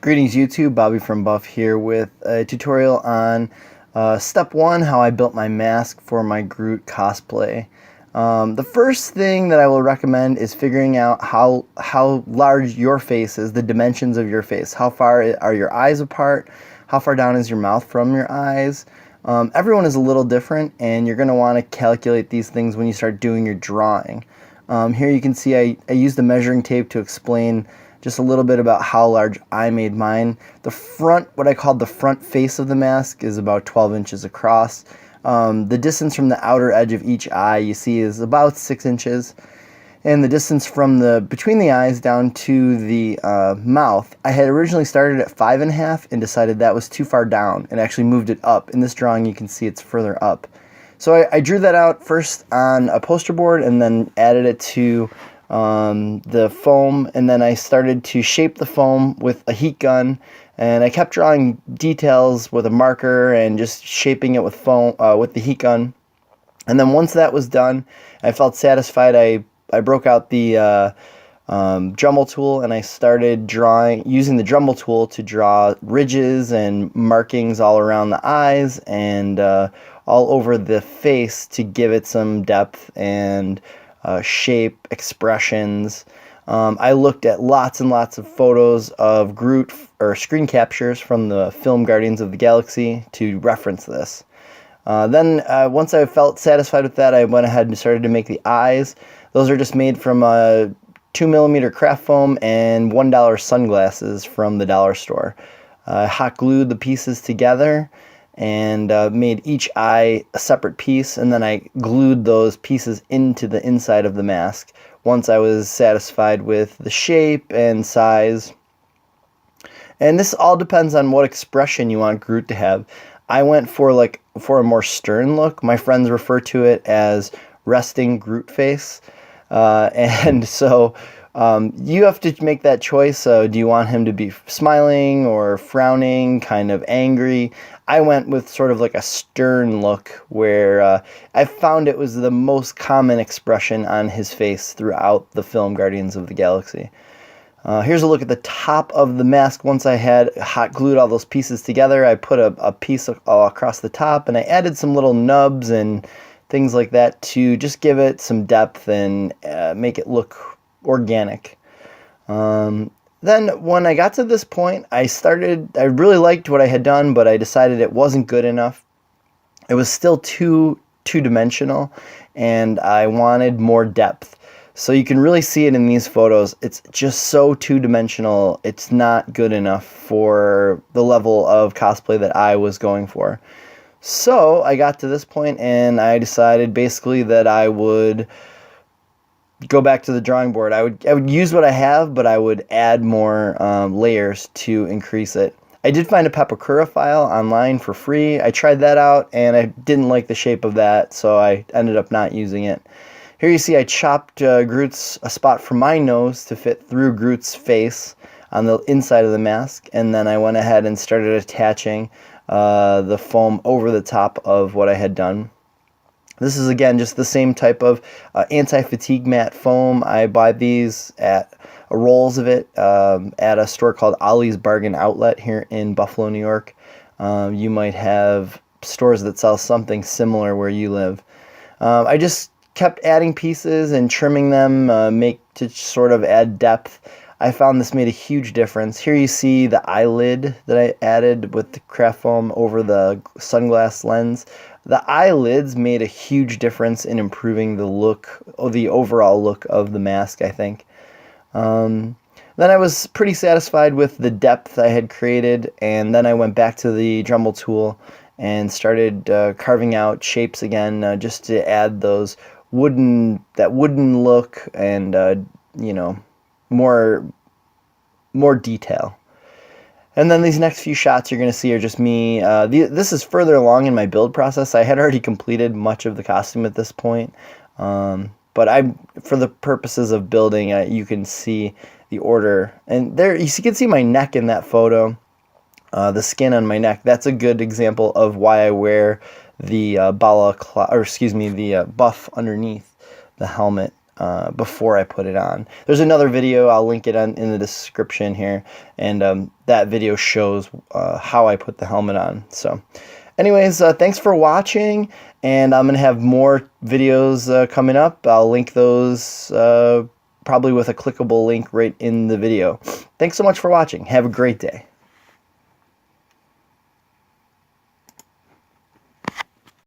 Greetings YouTube, Bobby from Buff here with a tutorial on step one, how I built my mask for my Groot cosplay. The first thing that I will recommend is figuring out how large your face is, the dimensions of your face. How far are your eyes apart? How far down is your mouth from your eyes? Everyone is a little different, and you're going to want to calculate these things when you start doing your drawing. Here you can see I used the measuring tape to explain just a little bit about how large I made mine. The front, what I called the front face of the mask, is about 12 inches across. The distance from the outer edge of each eye you see is about 6 inches. And the distance from between the eyes down to the mouth, I had originally started at 5.5 and decided that was too far down and actually moved it up. In this drawing you can see it's further up. So I drew that out first on a poster board and then added it to the foam, and then I started to shape the foam with a heat gun, and I kept drawing details with a marker and just shaping it with foam with the heat gun. And then once that was done, I felt satisfied. I broke out the Dremel tool, and I started using the Dremel tool to draw ridges and markings all around the eyes and all over the face to give it some depth and shape, expressions. I looked at lots and lots of photos of Groot or screen captures from the film Guardians of the Galaxy to reference this. Then once I felt satisfied with that, I went ahead and started to make the eyes. Those are just made from 2mm craft foam and $1 sunglasses from the dollar store. I hot glued the pieces together and made each eye a separate piece, and then I glued those pieces into the inside of the mask once I was satisfied with the shape and size. And this all depends on what expression you want Groot to have. I went for a more stern look. My friends refer to it as resting Groot face. And so you have to make that choice. Do you want him to be smiling or frowning, kind of angry? I went with sort of like a stern look where I found it was the most common expression on his face throughout the film Guardians of the Galaxy. Here's a look at the top of the mask. Once I had hot glued all those pieces together, I put a piece across the top, and I added some little nubs and things like that to just give it some depth and make it look organic. Then when I got to this point, I really liked what I had done, but I decided it wasn't good enough. It was still too two-dimensional, and I wanted more depth. So you can really see it in these photos. It's just so two-dimensional. It's not good enough for the level of cosplay that I was going for. So I got to this point, and I decided basically that I would go back to the drawing board. I would use what I have, but I would add more layers to increase it. I did find a Pepakura file online for free. I tried that out, and I didn't like the shape of that, so I ended up not using it. Here you see I chopped a spot from my nose to fit through Groot's face on the inside of the mask, and then I went ahead and started attaching the foam over the top of what I had done. This is, again, just the same type of anti-fatigue matte foam. I buy these at rolls of it at a store called Ollie's Bargain Outlet here in Buffalo, New York. You might have stores that sell something similar where you live. I just kept adding pieces and trimming them to sort of add depth. I found this made a huge difference. Here you see the eyelid that I added with the craft foam over the sunglass lens. The eyelids made a huge difference in improving the look, or the overall look of the mask, I think. Then I was pretty satisfied with the depth I had created, and then I went back to the Dremel tool and started carving out shapes again, just to add that wooden look and more detail. And then these next few shots you're going to see are just me. This is further along in my build process. I had already completed much of the costume at this point, but for the purposes of building, you can see the order. And there you can see my neck in that photo, the skin on my neck. That's a good example of why I wear the buff underneath the helmet. before I put it on. There's another video, I'll link it in the description here, and that video shows how I put the helmet on. So anyways, thanks for watching, and I'm going to have more videos coming up. I'll link those probably with a clickable link right in the video. Thanks so much for watching. Have a great day.